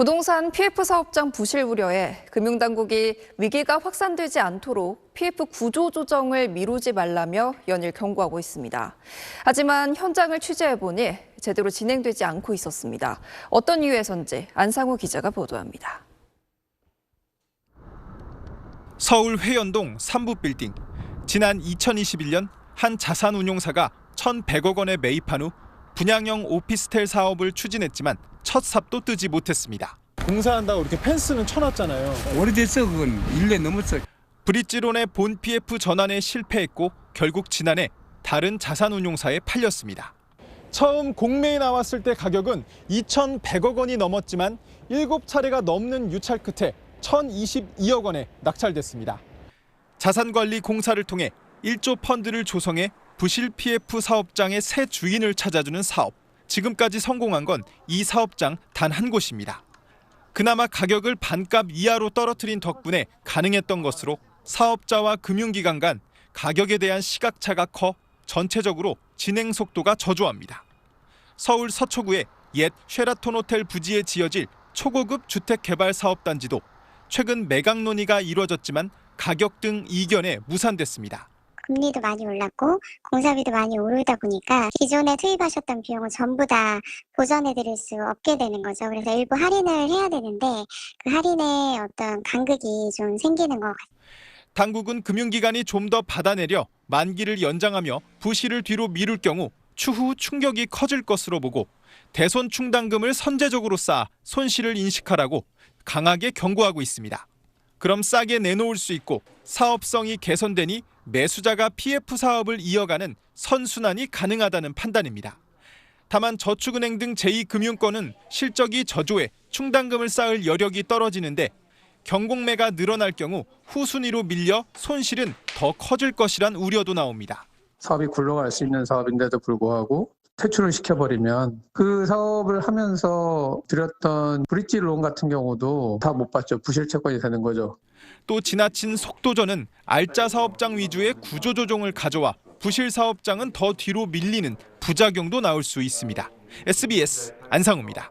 부동산 PF 사업장 부실 우려에 금융당국이 위기가 확산되지 않도록 PF 구조 조정을 미루지 말라며 연일 경고하고 있습니다. 하지만 현장을 취재해보니 제대로 진행되지 않고 있었습니다. 어떤 이유에선지 안상우 기자가 보도합니다. 서울 회연동 3부 빌딩. 지난 2021년 한 자산운용사가 1,100억 원에 매입한 후 분양형 오피스텔 사업을 추진했지만 첫 삽도 뜨지 못했습니다. 공사한다고 이렇게 펜스는 쳐놨잖아요. 오래됐어, 그건 1년 넘었어. 브릿지론의 본 PF 전환에 실패했고 결국 지난해 다른 자산운용사에 팔렸습니다. 처음 공매에 나왔을 때 가격은 2,100억 원이 넘었지만 7차례가 넘는 유찰 끝에 1,022억 원에 낙찰됐습니다. 자산관리 공사를 통해 1조 펀드를 조성해 부실 PF 사업장의 새 주인을 찾아주는 사업. 지금까지 성공한 건 이 사업장 단 한 곳입니다. 그나마 가격을 반값 이하로 떨어뜨린 덕분에 가능했던 것으로 사업자와 금융기관 간 가격에 대한 시각차가 커 전체적으로 진행 속도가 저조합니다. 서울 서초구의 옛 쉐라톤 호텔 부지에 지어질 초고급 주택개발사업단지도 최근 매각 논의가 이루어졌지만 가격 등 이견에 무산됐습니다. 금리도 많이 올랐고 공사비도 많이 오르다 보니까 기존에 투입하셨던 비용을 전부 다 보전해드릴 수 없게 되는 거죠. 그래서 일부 할인을 해야 되는데 그 할인에 어떤 간극이 좀 생기는 것 같아요. 당국은 금융기관이 좀 더 받아내려 만기를 연장하며 부실을 뒤로 미룰 경우 추후 충격이 커질 것으로 보고 대손 충당금을 선제적으로 쌓아 손실을 인식하라고 강하게 경고하고 있습니다. 그럼 싸게 내놓을 수 있고 사업성이 개선되니 매수자가 PF 사업을 이어가는 선순환이 가능하다는 판단입니다. 다만 저축은행 등 제2금융권은 실적이 저조해 충당금을 쌓을 여력이 떨어지는데 경공매가 늘어날 경우 후순위로 밀려 손실은 더 커질 것이란 우려도 나옵니다. 사업이 굴러갈 수 있는 사업인데도 불구하고 퇴출을 시켜버리면 그 사업을 하면서 들였던 브릿지 론 같은 경우도 다 못 받죠. 부실 채권이 되는 거죠. 또 지나친 속도전은 알짜 사업장 위주의 구조조정을 가져와 부실 사업장은 더 뒤로 밀리는 부작용도 나올 수 있습니다. SBS 안상우입니다.